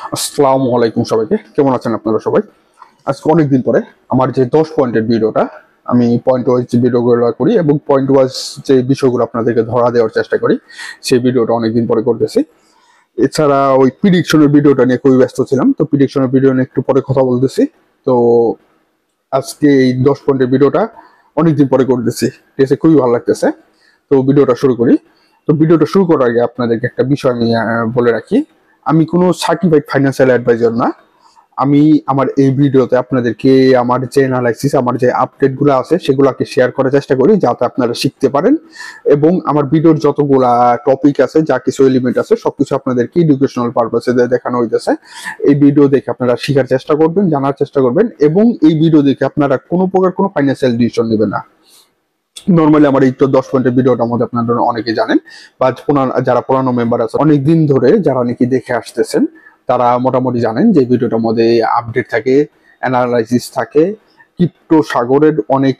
আসসালামু আলাইকুম সবাইকে, কেমন আছেন আপনারা সবাই? আজকে অনেকদিন পরে আমার যে 10 পয়েন্টের ভিডিওটা, আমি পয়েন্ট ওয়াইজ ভিডিওগুলো করি এবং পয়েন্ট ওয়াইজ যে বিষয়গুলো আপনাদেরকে ধরা দেওয়ার চেষ্টা করি, সেই ভিডিওটা অনেকদিন পরে করতেছি। এছাড়া ওই প্রিডিকশনের ভিডিওটা নিয়ে খুবই ব্যস্ত ছিলাম, তো প্রিডিকশনের ভিডিও নিয়ে একটু পরে কথা বলতেছি। তো আজকে এই 10 পয়েন্টের ভিডিওটা অনেকদিন পরে করতেছি, ঠিক আছে? খুবই ভালো লাগতেছে। তো ভিডিওটা শুরু করি। তো ভিডিওটা শুরু করার আগে আপনাদেরকে একটা বিষয় আমি বলে রাখি, আমি কোনো সার্টিফাইড ফাইন্যান্সিয়াল অ্যাডভাইজার না। আমি আমার এই ভিডিওতে আপনাদেরকে আমার যে অ্যানালাইসিস, আমার যে আপডেটগুলো আছে সেগুলোকে শেয়ার করার চেষ্টা করি, যাতে আপনারা শিখতে পারেন। এবং আমার ভিডিওর যতগুলা টপিক আছে, যা কিছু এলিমেন্ট আছে, সবকিছু আপনাদেরকে এডুকেশনাল পারপাসে দেখানো হইতেছে। এই ভিডিও দেখে আপনারা শেখার চেষ্টা করবেন, জানার চেষ্টা করবেন, এবং এই ভিডিও দেখে আপনারা কোনো প্রকার কোনো ফাইন্যান্সিয়াল ডিসিশন নেবেন না। নর্মালি আমার এই তো 10 পয়েন্টের ভিডিওটার মধ্যে আপনারা অনেকে জানেন, বা যারা পুরানো মেম্বার আছে অনেকদিন ধরে যারা নাকি দেখে আসতেছেন, তারা মোটামুটি জানেন যে ভিডিওটার মধ্যে আপডেট থাকে, অ্যানালাইসিস থাকে, ক্রিপ্টো সাগরের অনেক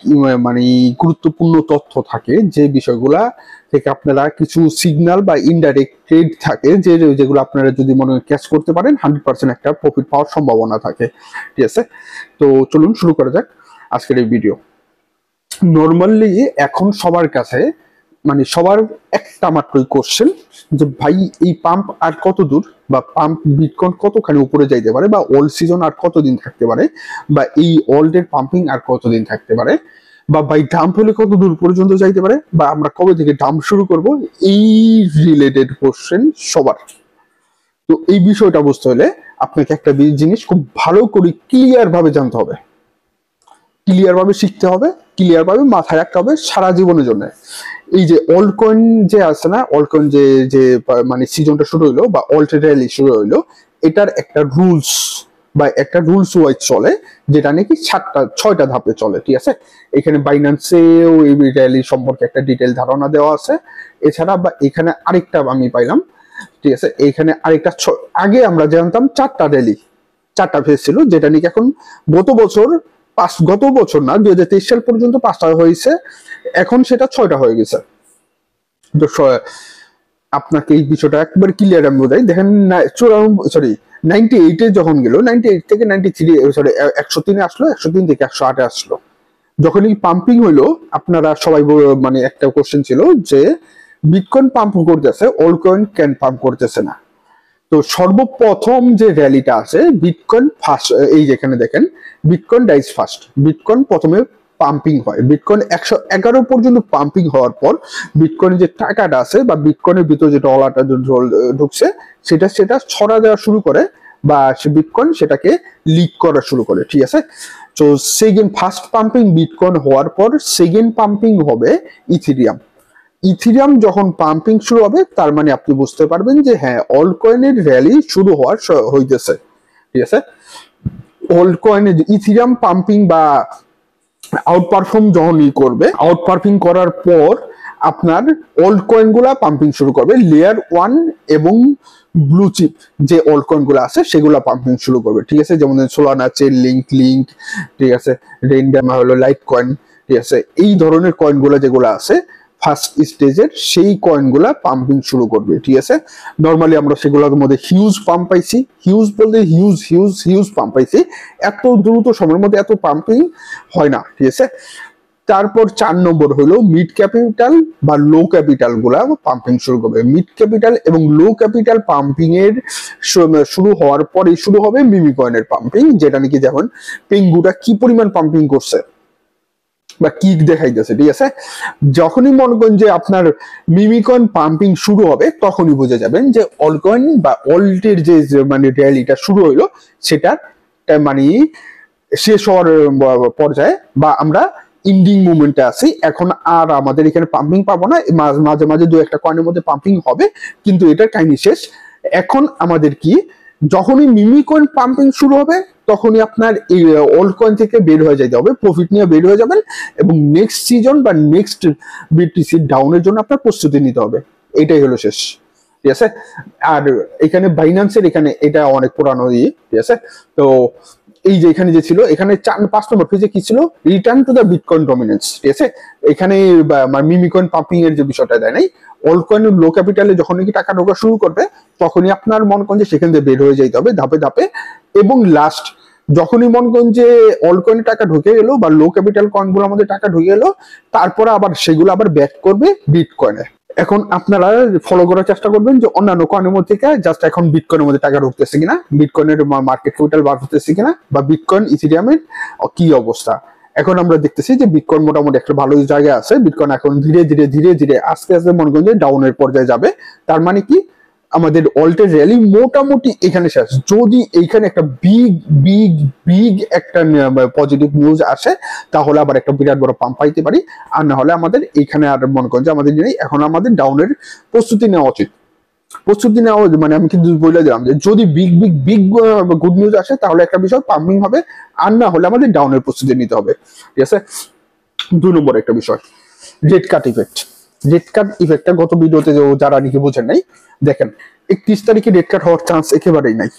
মানে গুরুত্বপূর্ণ তথ্য থাকে, যে বিষয়গুলা থেকে আপনারা কিছু সিগন্যাল বা ইনডাইরেক্ট ট্রেড থাকে, যেগুলো আপনারা যদি মনে ক্যাচ করতে পারেন 100% একটা প্রফিট পাওয়ার সম্ভাবনা থাকে, ঠিক আছে? তো চলুন শুরু করা যাক আজকের এই ভিডিও। নর্মালি এখন সবার কাছে, মানে সবার একটা মাত্রই কোশ্চেন, যে ভাই এই পাম্প আর কত দূর, বা পাম্প বিটকয়েন কতখানি উপরে যাইতে পারে, বা ওল্ড সিজন আর কতদিন থাকতে পারে, বা এই ওল্ডের পাম্পিং আর কতদিন থাকতে পারে, বা ভাই ডাম্প হলে কত দূর পর্যন্ত যাইতে পারে, বা আমরা কবে থেকে ডাম্প শুরু করব, এই রিলেটেড কোশ্চেন সবার। তো এই বিষয়টা বুঝতে হলে আপনাকে একটা জিনিস খুব ভালো করে ক্লিয়ার ভাবে জানতে হবে, ক্লিয়ার ভাবে শিখতে হবে, ক্লিয়ার ভাবে মাথায় রাখতে হবে সারা জীবনের জন্য। এই যে অল্ট কয়েন যে আছে না, অল্ট কয়েন যে যে মানে সিজনটা শুরু হইলো বা অল্ট র্যালি শুরু হইলো, এটার একটা রুলস বা একটা রুলস ওয়াইজ চলে, যেটা নাকি 6টা ধাপে চলে, ঠিক আছে? এখানে বাইন্যান্সেও এই র্যালি সম্পর্কে একটা ডিটেল ধারণা দেওয়া আছে। এছাড়া বা এখানে আরেকটা আমি পাইলাম, ঠিক আছে? এখানে আরেকটা আগে আমরা জানতাম 4টা র্যালি, 4টা ফেজ ছিল, যেটা নাকি এখন গত বছর না, 2023 সাল পর্যন্ত 5টা হয়েছে, এখন সেটা 6টা হয়ে গেছে। তো আপনাকে এই বিষয়টা একবার ক্লিয়ার আমি বোঝাই। দেখেন, 98-এ যখন গেল, 98 থেকে 93, সরি 103-এ আসলো, 103 থেকে 108-এ আসলো। যখন এই পাম্পিং হইলো, আপনারা সবাই মানে একটা কোশ্চেন ছিল যে বিটকয়েন পাম্প করতেছে, অল্ট কয়েন কেন পাম্প করতেছে না। তো সর্বপ্রথম যে র্যালিটা আছে, বিটকয়েন ফার্স্ট, এই যেখানে দেখেন বিটকয়েন ডাইজ ফার্স্ট, বিটকয়েন প্রথমে পাম্পিং হয়। বিটকয়েন 111 পর্যন্ত পাম্পিং হওয়ার পর বিটকয়েনের যে টাকাটা আছে, বা বিটকয়েনের ভিতরে যে ডলারটা ঢুকছে, সেটা ছড়া দেওয়া শুরু করে, বা সে বিটকয়েন সেটাকে লিক করা শুরু করে, ঠিক আছে? তো সেকেন্ড ফার্স্ট পাম্পিং বিটকয়েন হওয়ার পর সেকেন্ড পাম্পিং হবে ইথিরিয়াম। ইথিরিয়াম যখন পাম্পিং শুরু হবে, তার মানে আপনি বুঝতে পারবেন যে হ্যাঁ, অল্ট কয়েনের র্যালি শুরু হইতেছে, ঠিক আছে? অল্ট কয়েনের ইথিরিয়াম পাম্পিং বা আউট পারফর্ম যখনই করবে, আউট পারফর্ম করার পর আপনার অল্ট কয়েন গুলা পাম্পিং শুরু করবে। লেয়ার 1 এবং ব্লু চিপ যে অল্ট কয়েন গুলো আছে, সেগুলা পাম্পিং শুরু করবে, ঠিক আছে? যেমন সোলানা, চেন লিঙ্ক, ঠিক আছে, রেইনডাম হলো লাইট কয়েন, ঠিক আছে? এই ধরনের কয়েন গুলা যেগুলো আছে ফার্স্ট স্টেজের, সেই কয়েনগুলা পাম্পিং শুরু করবে, ঠিক আছে? নর্মালি আমরা সেগুলোর মধ্যে হিউজ পাম্প পাইছি, হিউজ বলতে হিউজ পাম্প পাইছি। এত দ্রুত সময়ের মধ্যে এত পাম্পিং হয় না, ঠিক আছে? তারপর 4 নম্বর হলো মিড ক্যাপিটাল বা লো ক্যাপিটাল গুলা পাম্পিং শুরু করবে। মিড ক্যাপিটাল এবং লো ক্যাপিটাল পাম্পিং এর শুরু হওয়ার পরে শুরু হবে মিমি কয়েনের পাম্পিং, যেটা নাকি যেমন পেঙ্গুটা কি পরিমাণ পাম্পিং করছে বা কিক দেখাইতেছে, ঠিক আছে? যখনই মনে করেন যে আপনার মিমিকয়েন পাম্পিং শুরু হবে, তখনই বুঝে যাবেন যে অলকয়েন বা অল্টের যে মানে র্যালিটা শুরু হইলো, সেটা মানে শেষ হওয়ার পর্যায়ে, বা আমরা ইন্ডিং মুভমেন্টে আছি। এখন আর আমাদের এখানে পাম্পিং পাবো না, মাঝে মাঝে 2-1টা কয়েনের মধ্যে পাম্পিং হবে, কিন্তু এটার কাহিনী শেষ। এখন আমাদের কি, যখনই মিমি কয়েন পাম্পিং শুরু হবে, তখনই আপনার এই ওল্ড কয়েন থেকে বের হয়ে যেতে হবে, প্রফিট নিয়ে বের হয়ে যাবেন, এবং নেক্সট সিজন বা নেক্সট বিটিসি ডাউনের জন্য আপনার প্রস্তুতি নিতে হবে। এটাই হলো শেষ, ঠিক আছে? আর এখানে বাইন্যান্সের এখানে এটা অনেক পুরানো ইয়ে, ঠিক আছে? তো এই যে এখানে যে ছিল, এখানে 5 নম্বর পেজে কি ছিল, return to the bitcoin dominance, ঠিক আছে? এখানে মিমি কয়েন পাম্পিং এর যে বিষয়টা দেয় নাই, অল্ড কয়েন লো ক্যাপিটালে যখন নাকি টাকা ঢোকা শুরু করবে তখনই আপনার মনে করেন যে সেখান থেকে বের হয়ে যেতে হবে ধাপে ধাপে। এবং লাস্ট যখনই মনে করেন যে অল্ড কয়েনে টাকা ঢুকে গেলো বা লো ক্যাপিটাল কয়েন গুলোর মধ্যে টাকা ঢুকে গেলো, তারপরে আবার সেগুলো আবার ব্যাক করবে বিটকয়েনে। এখন আপনারা ফলো করার চেষ্টা করবেন যে অন্যান্য কয়েনের মধ্যে থেকে জাস্ট এখন বিটকয়েনের মধ্যে টাকা ঢুকতেছে কিনা, বিটকয়েনের মার্কেট ক্যাপিটাল বাড়তেছে কিনা, বা বিটকয়েন ইথেরিয়ামের কি অবস্থা। এখন আমরা দেখতেছি যে বিটকয়েন মোটামুটি একটা ভালো জায়গায় আছে, বিটকয়েন এখন ধীরে ধীরে ধীরে ধীরে আস্তে আস্তে মনে করেন যে ডাউনের পর্যায়ে যাবে। তার মানে কি আমাদের অল্টের র্যালি মোটামুটি এখানে শেষ। যদি এইখানে একটা বিগ বিগ বিগ একটা পজিটিভ নিউজ আসে তাহলে আবার একটা বিরাট বড় পাম্প পাইতে পারি, আর না হলে আমাদের এইখানে আর মনে করেন যে আমাদের এখন আমাদের ডাউনের প্রস্তুতি নেওয়া উচিত। প্রস্তুতি নেওয়া মানে আমি কিন্তু বলে দিলাম যে যদি big big big good news আসে তাহলে একটা বিষয় পাম্পিং হবে, আর না হলে আমাদের ডাউনের প্রস্তুতি নিতে হবে। ঠিক আছে, 2 নম্বর একটা বিষয় রেড কাট ইফেক্ট। রেড কাট ইফেক্টটা গত ভিডিওতে যারা নাকি বোঝেন নাই, দেখেন 31 তারিখে রেড কাট হওয়ার চান্স একেবারেই নাই।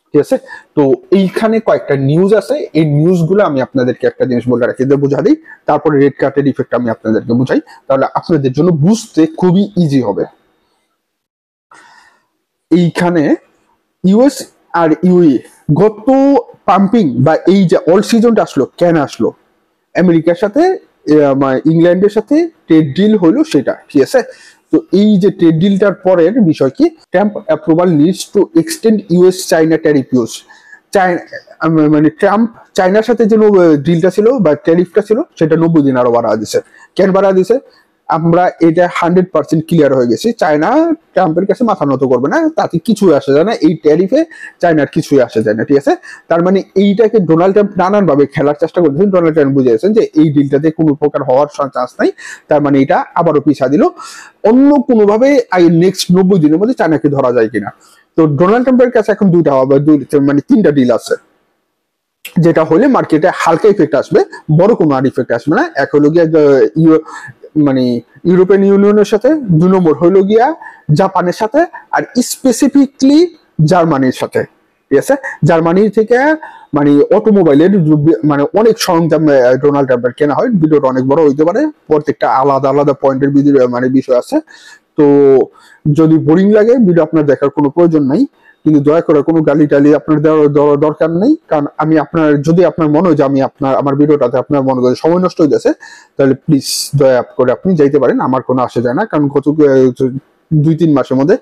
ঠিক আছে, তো এইখানে কয়েকটা নিউজ আছে, এই নিউজ গুলো আমি আপনাদেরকে একটা জিনিস বলে রাখি, বোঝা দিই, তারপরে রেড কাটের ইফেক্ট আমি আপনাদেরকে বুঝাই, তাহলে আপনাদের জন্য বুঝতে খুবই ইজি হবে। এইখানে ইউএস আর ইউএ গত পাম্পিং বা এই যে অল সিজনটা আসলো কেন আসলো, আমেরিকার সাথে ইংল্যান্ডের সাথে ট্রেড ডিল হলো সেটা। ঠিক আছে, তো এই যে ট্রেড ডিলটার পরের বিষয় কি, Trump approval leads to extend US China tariff use. মানে ট্রাম্প চাইনার সাথে যে ডিলটা ছিল বা ট্যারিফটা ছিল সেটা 90 দিন আরো বাড়া দিছে। কেন বাড়া দিছে আমরা এটা 100% ক্লিয়ার হয়ে গেছি, চায়না ট্রাম্পের কাছে মাথা নত করবে না, তাতে কিছুই আসে যায় না, এই ট্যারিফে চায়নার কিছুই আসে যায় না। ঠিক আছে, তার মানে এইটাকে ডোনাল্ড ট্রাম্প নানান ভাবে খেলার চেষ্টা করছেন। ডোনাল্ড ট্রাম্প বুঝিয়েছেন যে এই ডিলটাতে কোনো প্রকার হওয়ার চান্স নাই, তার মানে এটা আবারও পিছা দিল অন্য কোনোভাবে নেক্সট 90 দিনের মধ্যে চায়নাকে ধরা যায় কিনা। তো ডোনাল্ড ট্রাম্পের কাছে এখন মানে 3টা ডিল আছে, যেটা হলে মার্কেটে হালকা ইফেক্ট আসবে, বড় কোনো আর ইফেক্ট আসবে না। এক হলো গিয়া মানে ইউরোপিয়ান ইউনিয়নের সাথে, 2 নম্বর হইল গিয়া জাপানের সাথে, আর স্পেসিফিকলি জার্মানির সাথে। ঠিক আছে, জার্মানির থেকে মানে অটোমোবাইলের মানে অনেক সরঞ্জাম ডোনাল্ড ট্রাম্পের কেনা হয়। ভিডিওটা অনেক বড় হইতে পারে, প্রত্যেকটা আলাদা আলাদা পয়েন্টের মানে বিষয় আছে, তো যদি বোরিং লাগে ভিডিও আপনার দেখার কোনো প্রয়োজন নাই, কিন্তু দয়া করে কোনো গালি টালি আপনার দেওয়ার দরকার নেই। কারণ আমি আপনার যদি আপনার মনে হয় যে আমি আমার ভিডিওটাতে আপনার মনে করে সময় নষ্ট হয়ে যাচ্ছে, তাহলে প্লিজ দয়া করে আপনি যাইতে পারেন, আমার কোনো আসে যায় না। কারণ গত 2-3 মাসের মধ্যে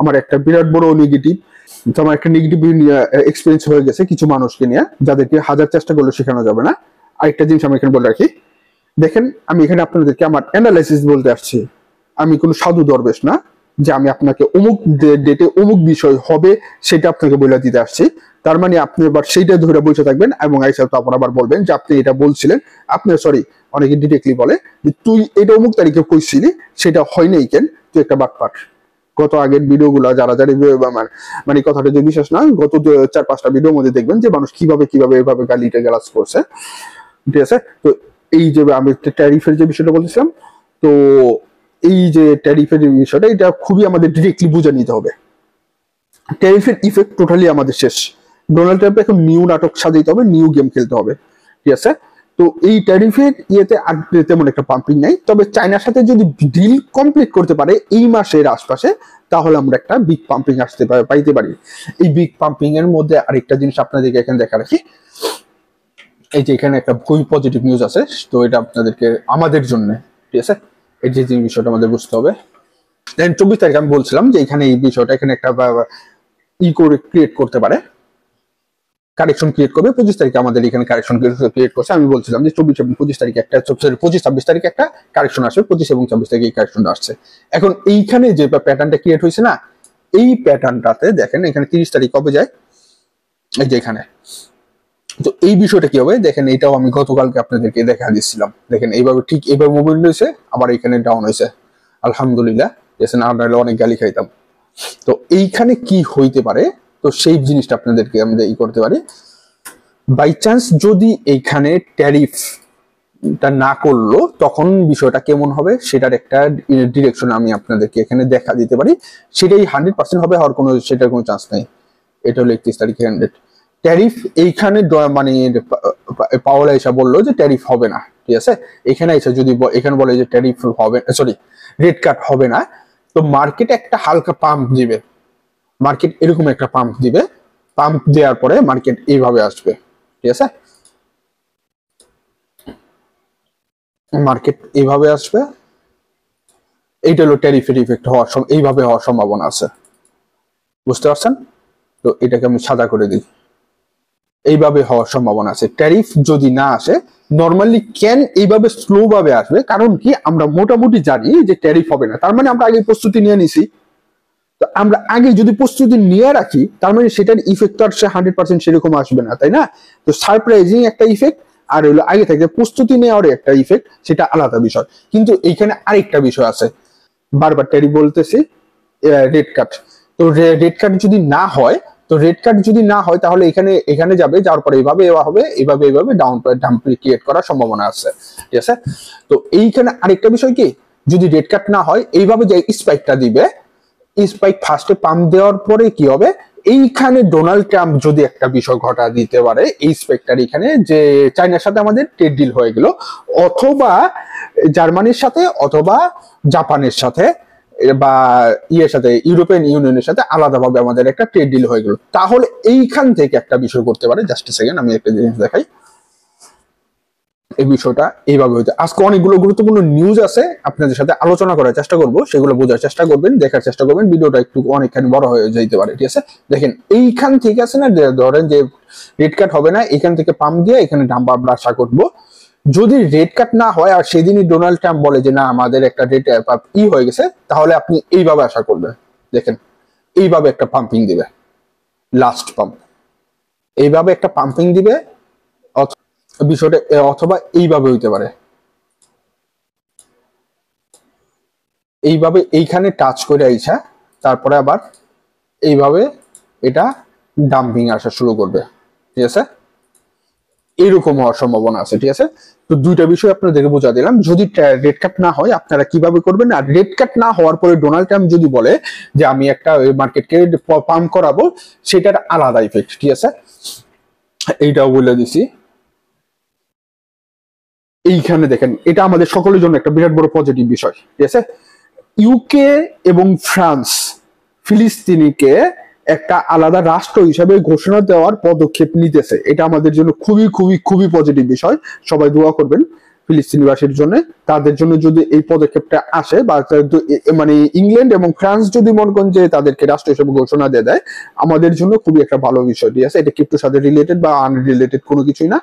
আমার একটা বিরাট বড় নেগেটিভ, তো আমার একটা নেগেটিভ এক্সপিরিয়েন্স হয়ে গেছে কিছু মানুষকে নিয়ে, যাদেরকে হাজার চেষ্টা করলে শেখানো যাবে না। আরেকটা জিনিস আমি এখানে বলে রাখি, দেখেন আমি এখানে আপনাদেরকে আমার অ্যানালাইসিস বলতে আসছি, আমি কোনো সাধু দরবেশ না যে আমি আপনাকে অমুক ডেটে অমুক বিষয় হবে সেটা আপনাকে বলে দিতে আসছি। তার মানে আপনি এবার সেইটা ধরে বসে থাকবেন এবং আইসা তো আপনার আবার বলবেন যে আপনি এটা বলছিলেন, আপনি সরি অনেকে ডিরেক্টলি বলে যে তুই এটা অমুক তারিখে কইছিলি, সেটা হয় নাই কেন, তুই একটা বাটপাট। গত আগের ভিডিও গুলা যারা মানে কথাটা যে বিশেষ না, গত 4-5টা ভিডিওর মধ্যে দেখবেন যে মানুষ কিভাবে কিভাবে এভাবে গালিটা গালাজ করছে। ঠিক আছে, তো এই যে আমি ট্যারিফের যে বিষয়টা বলতেছিলাম, তো এই যে ট্যারিফের বিষয়টা এটা খুবই আমাদের ডিরেক্টলি বুঝে নিতে হবে। ট্যারিফের ইফেক্ট টোটালি আমাদের শেষ। ডোনাল্ড ট্রাম্প এখন নিউ নাটক সাজাইতে হবে, নিউ গেম খেলতে হবে। ঠিক আছে, তো এই ট্যারিফের ইয়েতে আর তেমন একটা পাম্পিং নাই, তবে চায়নার সাথে যদি ডিল কমপ্লিট করতে পারে এই মাসের আশপাশে, তাহলে আমরা একটা বিগ পাম্পিং পাইতে পারি। এই বিগ পাম্পিং এর মধ্যে আরেকটা জিনিস আপনাদেরকে এখানে দেখা রাখি, এই যে এখানে একটা খুবই পজিটিভ নিউজ আছে, তো এটা আপনাদেরকে আমাদের জন্য, ঠিক আছে, এই যে বিষয়টা আমাদের বুঝতে হবে। দেন 24 তারিখ আমি বলছিলাম যে এখানে এই বিষয়টা এখানে একটা করে ক্রিয়েট করতে পারে, কারেকশন ক্রিয়েট করবে। 25 তারিখে আমাদের এখানে কারেকশন ক্রিয়েট করছে। আমি বলছিলাম যে 24 এবং 25 তারিখে একটা 25-26 তারিখে একটা কারেকশন আসবে, 25 এবং 26 তারিখে এই কারেকশনটা আসছে। এখন এইখানে যে প্যাটার্নটা ক্রিয়েট হয়েছে না, এই প্যাটার্নটাতে দেখেন এখানে 30 তারিখ কবে যায়, এই যে এখানে। তো এই বিষয়টা কি হবে দেখেন, এটাও আমি গতকালকে আপনাদেরকে দেখা দিচ্ছিলাম। দেখেন এইভাবে ঠিক এইভাবে মুভমেন্ট হয়েছে, আবার এখানে ডাউন হয়েছে, আলহামদুলিল্লাহ। না হলে অনেক গালি খাইতাম। তো এইখানে কি হইতে পারে, তো সেই জিনিসটা আপনাদেরকে আমরা ই করতে পারি। বাই চান্স যদি এইখানে ট্যারিফটা না করলো তখন বিষয়টা কেমন হবে সেটার একটা ডিরেকশন আমি আপনাদেরকে এখানে দেখা দিতে পারি। সেটাই 100% হবে, হওয়ার কোনো সেটার কোনো চান্স নেই। এটা হলো 31 তারিখে 100 ট্যারিফ। এইখানে মানে পাওলা এসে বললো যে ট্যারিফ হবে না, ঠিক আছে। এখানে এসে যদি এখানে বলে যে ট্যারিফ হবে, সরি রেড কাট হবে না, তো মার্কেট একটা হালকা পাম্প দিবে, মার্কেট এরকম একটা পাম্প দিবে, পাম্প দেওয়ার পরে মার্কেট এইভাবে আসবে, ঠিক আছে, মার্কেট এইভাবে আসবে। এইটা হলো ট্যারিফের ইফেক্ট হওয়ার এইভাবে হওয়ার সম্ভাবনা আছে, বুঝতে পারছেন? তো এটাকে আমি সাদা করে দিই, এইভাবে হওয়ার সম্ভাবনা আছে। ট্যারিফ যদি না আসে, নর্মালি কেন এইভাবে স্লো ভাবে আসবে, কারণ কি আমরা মোটামুটি জানি যে ট্যারিফ হবে না, তার মানে আমরা আগে প্রস্তুতি নিয়ে নিছি। তো আমরা আগে যদি প্রস্তুতি নিয়ে রাখি, তার মানে সেটার ইফেক্ট তো আর 100% সেরকম আসবে না, তাই না? তো সারপ্রাইজিং একটা ইফেক্ট আর হলো আগে থেকে প্রস্তুতি নেওয়ার একটা ইফেক্ট, সেটা আলাদা বিষয়। কিন্তু এইখানে আরেকটা বিষয় আছে, বারবার ট্যারিফ বলতেছি, রেড কাট। তো রেড কাট যদি না হয়, তো রেড কাট যদি না হয় তাহলে এখানে এখানে যাবে, যাওয়ার পরে এইভাবে হবে, এইভাবে এইভাবে ডাম্প ক্রিয়েট করার সম্ভাবনা আছে, ঠিক আছে? তো এইখানে আরেকটা বিষয় কি, যদি রেড কাট না হয়, এইভাবে যে স্পাইকটা দিবে, স্পাইক ফার্স্টে পাম্প দেওয়ার পরে কি হবে, এইখানে ডোনাল্ড ট্রাম্প যদি একটা বিষয় ঘটা দিতে পারে, এই স্পেক্টার এখানে যে চায়নার সাথে আমাদের ট্রেড ডিল হয়ে গেল, অথবা জার্মানির সাথে, অথবা জাপানের সাথে, বা ইয়ের সাথে, ইউরোপিয়ান ইউনিয়নের সাথে আলাদাভাবে আমাদের একটা ট্রেড ডিল হয়ে গেল, তাহলে এইখান থেকে একটা বিষয় করতে পারে। জাস্ট সেকেন্ড, আমি একটা জিনিস দেখাই। এই বিষয়টা এইভাবে হইতে, আজকে অনেকগুলো গুরুত্বপূর্ণ নিউজ আছে, আপনাদের সাথে আলোচনা করার চেষ্টা করব, সেগুলো বোঝার চেষ্টা করবেন, দেখার চেষ্টা করবেন, ভিডিওটা একটু অনেকখানি বড় হয়ে যাইতে পারে, ঠিক আছে? দেখেন এইখান থেকে আছে না, ধরেন যে রেড কাট হবে না, এখান থেকে পাম্প দিয়ে এখানে ডাম্প আমরা আশা করবো। যদি রেড কাট না হয় আর সেদিনই ডোনাল্ড ট্রাম্প বলে যে না আমাদের একটা রেড হয়ে গেছে, তাহলে আপনি এইভাবে আশা করবেন। দেখেন এইভাবে একটা পাম্পিং দিবে, লাস্ট পাম্প, এইভাবে একটা পাম্পিং দিবে, বিষয়টা অথবা এইভাবে হইতে পারে, এইভাবে এইখানে টাচ করে আইসা তারপরে আবার এইভাবে এটা ডাম্পিং আসা শুরু করবে, ঠিক আছে? এরকম হওয়ার সম্ভাবনা আছে, ঠিক আছে? তো দুইটা বিষয় আপনাদেরকে বোঝা দিলাম। যদি রেড কাট না হয় আপনারা কিভাবে করবেন, আর রেড কাট না হওয়ার পরে ডোনাল্ড ট্রাম্প যদি বলে যে আমি একটা মার্কেটকে পাম্প করাবো, সেটার আলাদা ইফেক্ট, ঠিক আছে? এইটাও বলে দিছি। এইখানে দেখেন, এটা আমাদের সকলের জন্য একটা বিরাট বড় পজিটিভ বিষয়, ঠিক আছে? ইউকে এবং ফ্রান্স ফিলিস্তিনিকে একটা আলাদা রাষ্ট্র হিসাবে ঘোষণা দেওয়ার পদক্ষেপ নিতেছে, এটা আমাদের জন্য খুবই খুবই খুবই পজিটিভ বিষয়। সবাই দোয়া করবেন ফিলিস্তিনিবাসীর জন্য। তাদের জন্য যদি এই পদক্ষেপটা আসে, বা মানে ইংল্যান্ড এবং ফ্রান্স যদি মনে করেন যে তাদেরকে রাষ্ট্র হিসেবে ঘোষণা দিয়ে দেয়, আমাদের জন্য খুবই একটা ভালো বিষয়, ঠিক আছে? এটা ক্রিপ্টোর সাথে রিলেটেড বা আনরিলেটেড কোনো কিছুই না।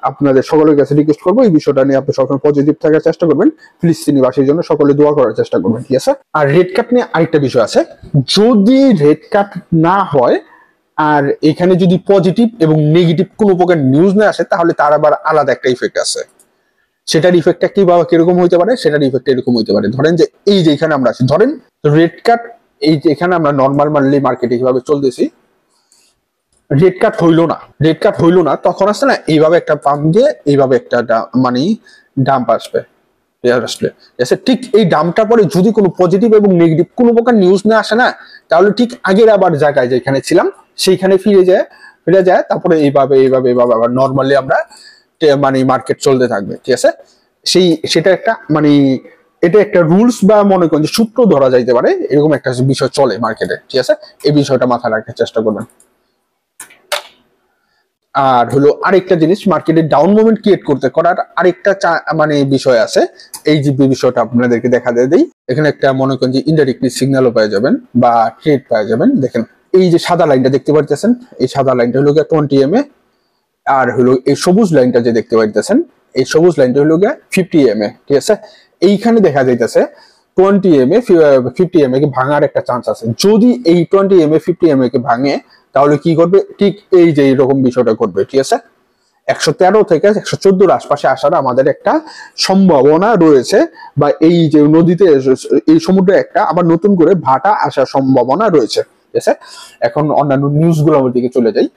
আপনাদের সকলের কাছে রিকোয়েস্ট করবো, এই বিষয়টা নিয়ে আপনি সবসময় পজিটিভ থাকার চেষ্টা করবেন, ফিলিস্তিনিবাসীর জন্য সকলে দোয়া করার চেষ্টা করবেন, ঠিক আছে? আর রেড কাট নিয়ে আরেকটা বিষয় আছে, যদি রেড কাট না হয় আর এখানে যদি পজিটিভ এবং নেগেটিভ কোনো প্রকার নিউজ না আসে, তাহলে তার আবার আলাদা একটা ইফেক্ট আছে। সেটার ইফেক্টটা কি বা কিরকম হইতে পারে, সেটার ইফেক্ট এরকম হইতে পারে। ধরেন যে এই যে এখানে আমরা আছি, ধরেন রেড কাট, এই যে এখানে আমরা নর্মাল মানলি মার্কেটে কিভাবে চলতেছি, রেড কাট হইলো না, রেড কাট হইলো না, তখন আসছে না এইভাবে একটা পাম্প দিয়ে এইভাবে একটা মানে ডাম্প আসবে, আসলে ঠিক এই ডাম্পটা পরে যদি কোনো পজিটিভ এবং নেগেটিভ কোনো প্রকার নিউজ না আসে না, তাহলে ঠিক আগের আবার জায়গায় যেখানে ছিলাম সেইখানে ফিরে যায়, তারপরে এইভাবে এইভাবে এইভাবে আবার নর্মালি আমরা মানে মার্কেট চলতে থাকবে, ঠিক আছে? সেটা একটা মানে এটা একটা রুলস বা মনে করেন যে সূত্র ধরা যাইতে পারে, এরকম একটা বিষয় চলে মার্কেটে, ঠিক আছে? এই বিষয়টা মাথায় রাখার চেষ্টা করবেন। আর হলো আরেকটা জিনিস, মার্কেটে ডাউন মুভমেন্ট ক্রিয়েট করার আরেকটা মানে বিষয় আছে। এই যে বিষয়টা আপনাদেরকে দেখা দেই, এখানে একটা মনে করেন যে ইনডাইরেক্টলি সিগন্যালও পেয়ে যাবেন বা ট্রেড পেয়ে যাবেন। দেখেন এই যে সাদা লাইনটা দেখতে পাচ্ছেন, এই সাদা লাইনটা হলো 20 EMA, আর হলো এই সবুজ লাইনটা যে দেখতে পাইতেছেন, এই সবুজ লাইনটা হলো 50 EMA, ঠিক আছে? এইখানে দেখা যাইতেছে 20 EMA 50 EMA কে ভাঙার একটা চান্স আছে। যদি এই 20 EMA 50 EMA কে ভাঙে, তাহলে কি করবে, ঠিক এই যে এইরকম বিষয়টা করবে, ঠিক আছে? 113 থেকে 114 আশপাশে আসার আমাদের একটা সম্ভাবনা রয়েছে, বা এই যে নদীতে এই সমুদ্রে একটা আবার নতুন করে ভাটা আসার সম্ভাবনা রয়েছে, ঠিক আছে? এখন অন্যান্য নিউজ গুলোর দিকে চলে যাই।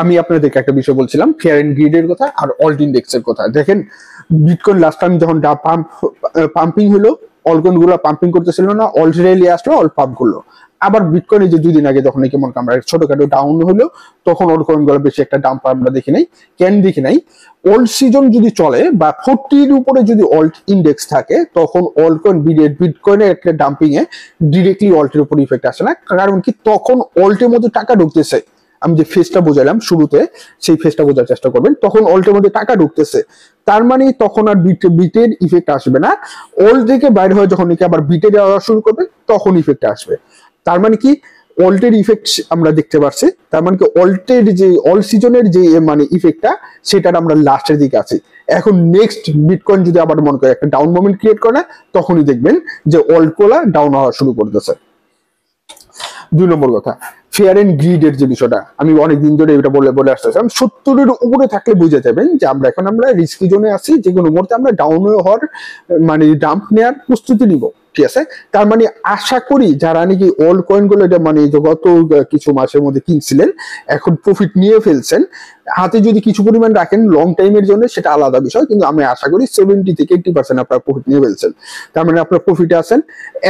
আমি আপনাদেরকে একটা বিষয় বলছিলাম, ফেয়ার এন্ড গ্রিডের কথা আর অল্ট ইন্ডেক্সের কথা। দেখেন বিটকয়েন লাস্ট টাইম যখন পাম্পিং হলো, অলকয়েন গুলো পাম্পিং করতেছিল না, অল্ট রেলি আসলো, অল্ট পাম্প করলো। আবার বিটকয়েনে যে 2 দিন আগে যখন নাকি মনে আমরা ছোটখাটো ডাউন হলো, তখন অল্ট কয়েন গুলো বেশি একটা ডাম্প আমরা দেখি নাই। কেন দেখি নাই? অল্ট সিজন যদি চলে বা 40-র উপরে যদি অল্ট ইন্ডেক্স থাকে, তখন অল্ট কয়েন বিটকয়েনের একটা ডাম্পিং এ ডিরেক্টলি অল্টের উপর ইফেক্ট আসে না। কারণ কি, তখন অল্টের মধ্যে টাকা ঢুকতেছে। আমি যে ফেজটা বোঝালাম শুরুতে, সেই ফেজটা বোঝার চেষ্টা করবেন। তখন অল্টের মধ্যে টাকা ঢুকতেছে, তার মানে তখন আর বিটের ইফেক্ট আসবে না। অল্ট থেকে বাইরে হয়ে যখন নাকি আবার বিটে যাওয়া শুরু করবে, তখন ইফেক্ট আসবে। তার মানে কি, অল্টের ইফেক্ট আমরা দেখতে পাচ্ছি। তার মানে কি, অল্টের যে অল সিজনের যে মানে ইফেক্টটা, সেটার আমরা লাস্টের দিকে আছি। এখন নেক্সট বিটকয়েন যদি আবার মনে করে একটা ডাউন মোমেন্ট ক্রিয়েট করে, তখনই দেখবেন যে অল্ট গুলা ডাউন হওয়া শুরু করতেছে। 2 নম্বর কথা, ফেয়ার এন্ড গ্রিড এর যে বিষয়টা, আমি অনেকদিন ধরে এটা বলে আসতেছিলাম। 70-এর উপরে থাকলে বুঝে যাবেন যে আমরা রিস্কি জোনে আছি, যে কোনো মুহূর্তে আমরা ডাউন হওয়ার মানে ডাম্প নেওয়ার প্রস্তুতি নিব। ঠিক আছে, তার মানে আশা করি যারা নাকি অল্ট কয়েন গুলো এটা মানে গত কিছু মাসের মধ্যে কিনছিলেন, এখন প্রফিট নিয়ে ফেলছেন, হাতে যদি কিছু পরিমাণ রাখেন লং টাইমের জন্য, সেটা আলাদা বিষয়, কিন্তু আমি আশা করি 70 থেকে 80% আপনারা প্রফিট নিয়ে ফেলছেন। তার মানে আপনারা প্রফিটে আছেন।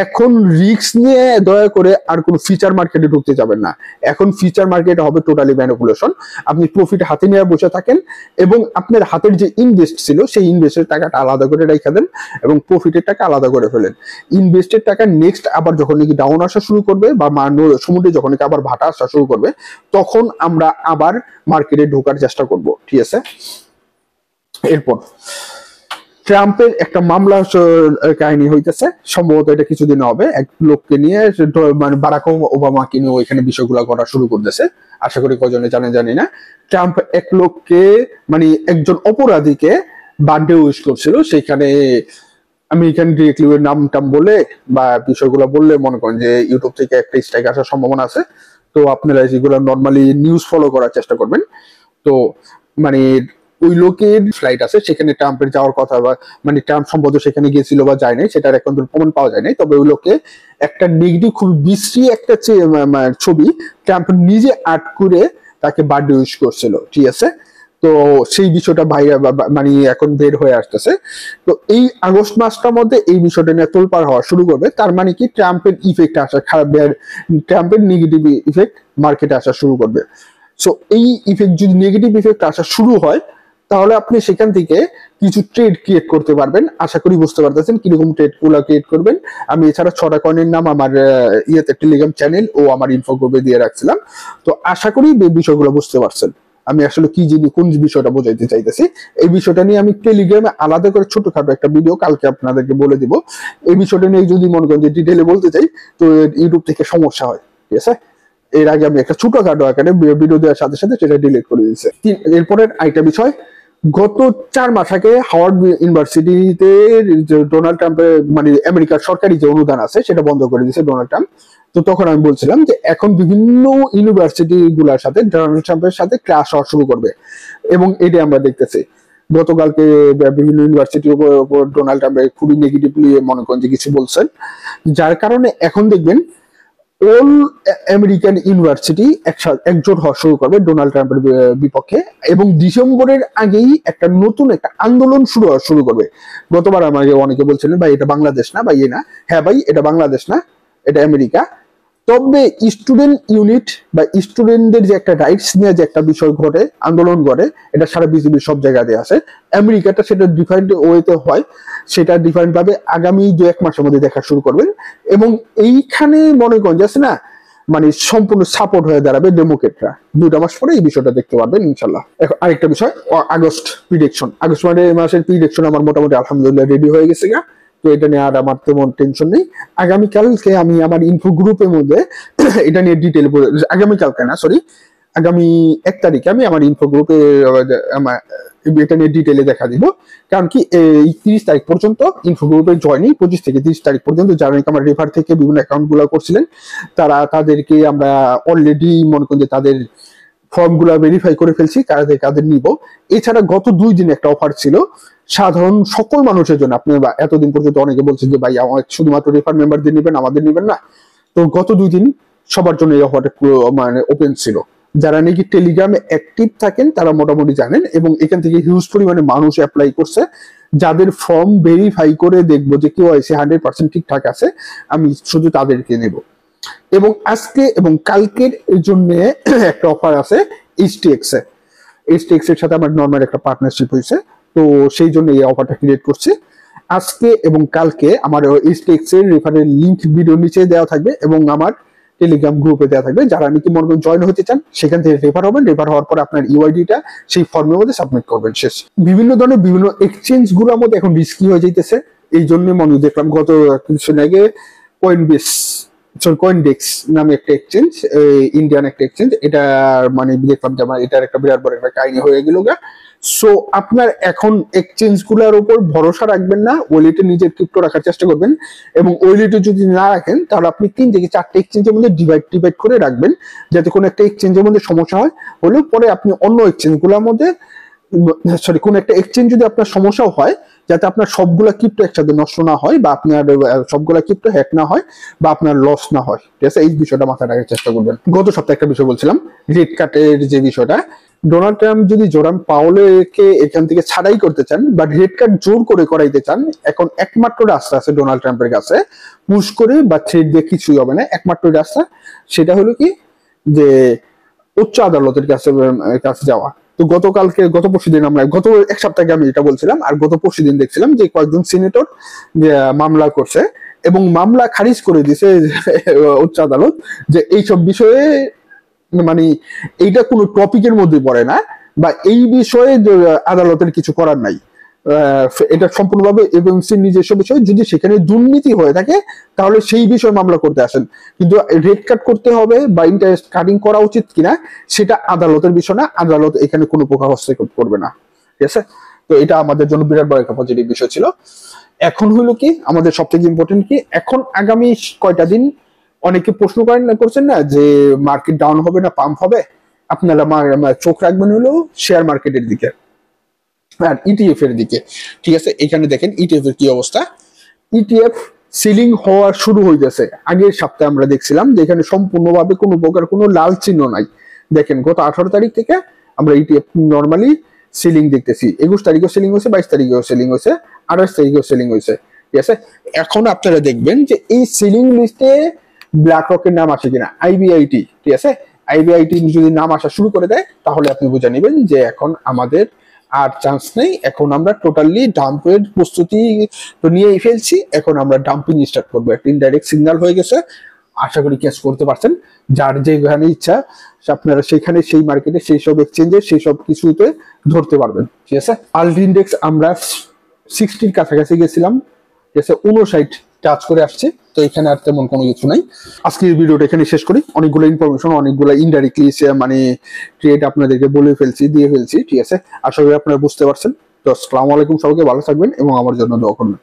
এখন রিস্ক নিয়ে দয়া করে আর কোনো ফিচার মার্কেটে ঢুকতে যাবেন না। এখন ফিচার মার্কেট হবে টোটালি ম্যানিপুলেশন। আপনি প্রফিট হাতে নিয়ে বসে থাকেন, এবং আপনার হাতের যে ইনভেস্ট ছিল, সেই ইনভেস্টের টাকাটা আলাদা করে রেখে দেন, এবং প্রফিটের টাকা আলাদা করে ফেলেন। ইনভেস্টের টাকা নেক্সট আবার যখন নাকি ডাউন আসা শুরু করবে, বা সমুদ্রে যখন নাকি আবার ভাটা আসা শুরু করবে, তখন আমরা আবার মার্কেটে ঢোকার চেষ্টা করব। ঠিক আছে, এরপর ট্রাম্পের একটা মামলা কাহিনী হইতেছে, সম্ভবত এটা কিছুদিন হবে। এক লোককে নিয়ে মানে বারাক ওবামাকে নিয়ে ওইখানে বিষয়গুলো করা শুরু করতেছে। আশা করি কজনে জানি না। ট্রাম্প এক লোককে মানে একজন অপরাধীকে বার্থডে উইশ করছিল, সেখানে আমি এখানে ডিরেক্টলি ওর নাম টাম বলে বা বিষয়গুলো বললে মনে করেন যে ইউটিউব থেকে একটা স্ট্রাইক আসার সম্ভাবনা আছে। তো আপনারা যেগুলো নর্মালি নিউজ ফলো করার চেষ্টা করবেন। তো মানে ওই লোকের ফ্লাইট আছে, সেখানে ট্রাম্পের যাওয়ার কথা, বা মানে ট্রাম্প সম্ভবত সেখানে গিয়েছিল বা যায় নাই, সেটার এখন প্রমাণ পাওয়া যায় নাই। তবে ওই লোকে একটা নেগেটিভ, খুব বিশ্রী একটা ছবি ট্রাম্প নিজে আর্ট করে তাকে বার্থডে উইশ করছিল। ঠিক আছে, তো সেই বিষয়টা বাইরে মানে এখন বের হয়ে আসতেছে। তো এই আগস্ট মাসটার মধ্যে এই বিষয়টা নিয়ে তোলপাড় হওয়া শুরু করবে। তার মানে কি, ট্রাম্পের ইফেক্ট আসা খারাপ, ট্রাম্পের নেগেটিভ ইফেক্ট মার্কেটে আসা শুরু করবে। সো এই ইফেক্ট যদি নেগেটিভ ইফেক্ট আসা শুরু হয়, তাহলে আপনি সেখান থেকে কিছু ট্রেড ক্রিয়েট করতে পারবেন। আশা করি বুঝতে পারতেছেন কিরকম ট্রেড গুলো ক্রিয়েট করবেন। আমি এছাড়া 6টা কয়েনের নাম আমার টেলিগ্রাম চ্যানেল ও আমার ইনফো গ্রুপে দিয়ে রাখছিলাম। তো আশা করি বিষয়গুলো বুঝতে পারছেন আমি আসলে কি কোন বিষয়টা বোঝাইতে চাইতেছি। এই বিষয়টা নিয়ে আমি টেলিগ্রামে আলাদা করে ছোটখাটো একটা ভিডিও কালকে আপনাদেরকে বলে দিব। এই বিষয়টা নিয়ে যদি মনে করেন যে ডিটেলে বলতে চাই, তো ইউটিউব থেকে সমস্যা হয়। ঠিক আছে, এর আগে আমি একটা ছোটখাটো আকারে ভিডিও দেওয়ার সাথে সাথে সেটা ডিলিট করে দিয়েছে। এরপরের আরেকটা বিষয়, গত 4 মাস আগে হাওয়ার্ড ইউনিভার্সিটিতে ডোনাল্ড ট্রাম্পের মানে আমেরিকার সরকারি যে অনুদান আছে, সেটা বন্ধ করে দিয়েছে ডোনাল্ড ট্রাম্প। তো তখন আমি বলছিলাম যে এখন বিভিন্ন ইউনিভার্সিটি গুলার সাথে ডোনাল্ড ট্রাম্পের সাথে ক্লাস হওয়া শুরু করবে, এবং এটা আমরা দেখতেছি। গতকালকে বিভিন্ন ইউনিভার্সিটির উপর ডোনাল্ড ট্রাম্প খুবই নেগেটিভলি মনে করেন যে কিছু বলছেন, যার কারণে এখন দেখবেন অল আমেরিকান ইউনিভার্সিটি একজোট হওয়া শুরু করবে ডোনাল্ড ট্রাম্পের বিপক্ষে, এবং ডিসেম্বরের আগেই একটা নতুন একটা আন্দোলন শুরু করবে। গতবার আমাকে অনেকে বলছিলেন ভাই এটা বাংলাদেশ না, ভাই না, হ্যাঁ ভাই এটা বাংলাদেশ না, এটা আমেরিকা। তবে স্টুডেন্ট ইউনিট বা স্টুডেন্টদের যে একটা রাইটস নিয়ে যে একটা বিষয় ঘটে, আন্দোলন ঘটে, এটা সারা পৃথিবীর সব জায়গাতে আছে। আমেরিকাটা সেটা ডিফারেন্ট ওয়েতে হয়, সেটা ডিফারেন্ট ভাবে আগামী 2-1 মাসের মধ্যে দেখা শুরু করবেন। এবং এইখানে মনে করেন যাচ্ছে না, মানে সম্পূর্ণ সাপোর্ট হয়ে দাঁড়াবে ডেমোক্রেটরা। 2টা মাস পরে এই বিষয়টা দেখতে পারবেন ইনশাল্লাহ। এখন আরেকটা বিষয়, আগস্ট মাসের প্রিডিকশন আমার মোটামুটি আলহামদুলিল্লাহ রেডি হয়ে গেছে গা। তো এটা নিয়ে আর আমার তেমন টেনশন নেই। আগামীকালকে আমি আমার ইনফো গ্রুপের মধ্যে এটা নিয়ে ডিটেল, আগামীকালকে না সরি, আগামী 1 তারিখে আমি আমার ইনফো গ্রুপে এটা নিয়ে ডিটেলে দেখা দিব। কারণ কি, এই 30 তারিখ পর্যন্ত ইনফো গ্রুপে জয়েনিং, 25 থেকে 30 তারিখ পর্যন্ত যারা আমার রেফার থেকে বিভিন্ন অ্যাকাউন্ট গুলো করছিলেন, তাদেরকে আমরা অলরেডি মনে করি যে তাদের ফর্ম গুলা ভেরিফাই করে ফেলছি, কাদের নিব। এছাড়া গত 2 দিন একটা অফার ছিল সাধারণ সকল মানুষের জন্য। আপনি এতদিন পর্যন্ত অনেকে বলছেন যে ভাই আমার শুধুমাত্র রেফার মেম্বারদের নিবেন, আমাদের নিবেন না। তো গত 2 দিন সবার জন্য এই অফারটা মানে ওপেন ছিল। যারা নাকি টেলিগ্রামে অ্যাক্টিভ থাকেন তারা মোটামুটি জানেন, এবং এখান থেকে হিউজ পরিমাণে মানুষ অ্যাপ্লাই করছে। যাদের ফর্ম ভেরিফাই করে দেখবো যে কেউ এসে 100% ঠিকঠাক আছে, আমি শুধু তাদেরকে নেব। এবং আজকে এবং কালকের জন্য একটা অফার আছে HTX এ। HTX এর সাথে আমার নর্মাল একটা পার্টনারশিপ হয়েছে, তো সেই জন্য এই অফারটা ক্রিয়েট করছি। আজকে এবং কালকে আমার HTX এর রেফারেল লিংক ভিডিও নিচে দেওয়া থাকবে এবং আমার টেলিগ্রাম গ্রুপে দেওয়া থাকবে। যারা নাকি মনে করেন জয়েন হতে চান সেখান থেকে রেফার হবেন, রেফার হওয়ার পরে আপনার ইউআইডিটা সেই ফর্মের মধ্যে সাবমিট করবেন, শেষ। বিভিন্ন ধরনের বিভিন্ন এক্সচেঞ্জ গুলোর মধ্যে এখন রিস্কি হয়ে যাইতেছে, এই জন্য মনে দেখলাম গত কিছুদিন আগে কয়েনডেক্স নামে একটা এক্সচেঞ্জ, ইন্ডিয়ান একটা এক্সচেঞ্জ, এটা মানে দেখলাম যে আমার এটার একটা বিরাট বড় একটা কাহিনী হয়ে গেল গা। সো আপনার এখন এক্সচেঞ্জ গুলোর উপর ভরসা রাখবেন না, ওয়ালেটে নিজের ক্রিপ্টো রাখার চেষ্টা করবেন, এবং ওয়ালেটে যদি না রাখেন তাহলে আপনি 3 থেকে 4টা এক্সচেঞ্জের মধ্যে ডিভাইড করে রাখবেন, যাতে কোনো একটা এক্সচেঞ্জের মধ্যে সমস্যা হয় হলেও পরে আপনি অন্য এক্সচেঞ্জ গুলোর মধ্যে, কোন একটা এক্সচেঞ্জ যদি আপনার সমস্যাও হয়, যাতে আপনার সবগুলা ক্রিপ্টো একসাথে নষ্ট না হয়, বা আপনার সবগুলা ক্রিপ্টো হ্যাক না হয়, বা আপনার লস না হয়, ঠিক আছে? এই বিষয়টা মাথায় রাখার চেষ্টা করবেন। গত সপ্তাহে একটা বিষয় বলছিলাম, রেড কার্ডের যে বিষয়টা, ডোনাল্ড ট্রাম্প যদি জোরাম পাওয়েলকে এখান থেকে ছাড়াই করতে চান বা রেড কার্ড জোর করে করাইতে চান, এখন একমাত্র রাস্তা আছে ডোনাল্ড ট্রাম্পের কাছে, পুশ করে বা থ্রেড দিয়ে কিছুই হবে না। একমাত্র রাস্তা সেটা হলো কি, যে উচ্চ আদালতের কাছে যাওয়া। তো গত পরশুদিন আমরা গত এক সপ্তাহে আমি এটা বলছিলাম, আর গত পরশুদিন দেখছিলাম যে কয়েকজন সিনেটর মামলা করছে এবং মামলা খারিজ করে দিছে উচ্চ আদালত, যে এইসব বিষয়ে মানে এইটা কোনো টপিকের মধ্যে পড়ে না, বা এই বিষয়ে আদালতের কিছু করার নাই। এটা সম্পূর্ণভাবে এজেন্সির নিজস্ব বিষয়, যদি সেখানে দুর্নীতি হয়ে থাকে তাহলে সেই বিষয়ে মামলা করতে আসেন, কিন্তু রেড কাট করতে হবে বা ইন্টারেস্ট কাটিং করা উচিত কিনা সেটা আদালতের বিষয় না, আদালত এখানে কোনো প্রকার হস্তক্ষেপ করবে না, ঠিক আছে? তো এটা আমাদের জন্য বিরাট বড় একটা পজিটিভ বিষয় ছিল। এখন হলো কি, আমাদের সব থেকে ইম্পর্টেন্ট কি, এখন আগামী কয়টা দিন অনেকে প্রশ্ন করছেন না যে মার্কেট ডাউন হবে না পাম্প হবে, আপনারা চোখ রাখবেন হলো শেয়ার মার্কেটের দিকে আর ইটিএফ এর দিকে, ঠিক আছে? এখানে দেখেন ইটিএফ এর কি অবস্থা। ইটিএফ সিলিং হওয়া শুরু হয়ে গেছে। আগের সপ্তাহে আমরা দেখছিলাম যে এখানে সম্পূর্ণভাবে কোনো প্রকার কোনো লাল চিহ্ন নাই। দেখেন গত 18 তারিখ থেকে আমরা ইটিএফ নর্মালি সিলিং দেখতেছি, 21 তারিখেও সিলিং হয়েছে, 22 তারিখেও সিলিং হয়েছে, 28 তারিখেও সিলিং হয়েছে, ঠিক আছে? এখন আপনারা দেখবেন যে এই সিলিং লিস্টে ব্ল্যাক রকের নাম আসে কিনা, আইবিআইটি, ঠিক আছে? আইবিআইটি যদি নাম আসা শুরু করে দেয় তাহলে আপনি বুঝে নেবেন যে এখন আমাদের আর চান্স নেই, এখন আমরা টোটালি ডাম্পের প্রস্তুতি তো নিয়েই ফেলছি, এখন আমরা ডাম্পিং স্টার্ট করবো। একটা ইনডাইরেক্ট সিগন্যাল হয়ে গেছে, আশা করি ক্যাচ করতে পারছেন। যার যেখানে ইচ্ছা আপনারা সেখানে সেই মার্কেটে সেই সব এক্সচেঞ্জে সেই সব কিছুতে ধরতে পারবেন, ঠিক আছে? আল্ট ইন্ডেক্স আমরা 60-র কাছাকাছি গেছিলাম, ঠিক আছে? 59 টাচ করে আসছে, তো এখানে আর তেমন কোনো কিছু নাই। আজকের ভিডিওটা এখানে শেষ করি। অনেকগুলো ইনফরমেশন, অনেকগুলো ইনডাইরেক্টলি মানে ট্রেড আপনাদেরকে দিয়ে ফেলছি, ঠিক আছে? আশা করি আপনারা বুঝতে পারছেন। তো আসসালামু আলাইকুম, সবাইকে ভালো থাকবেন এবং আমার জন্য দোয়া করবেন।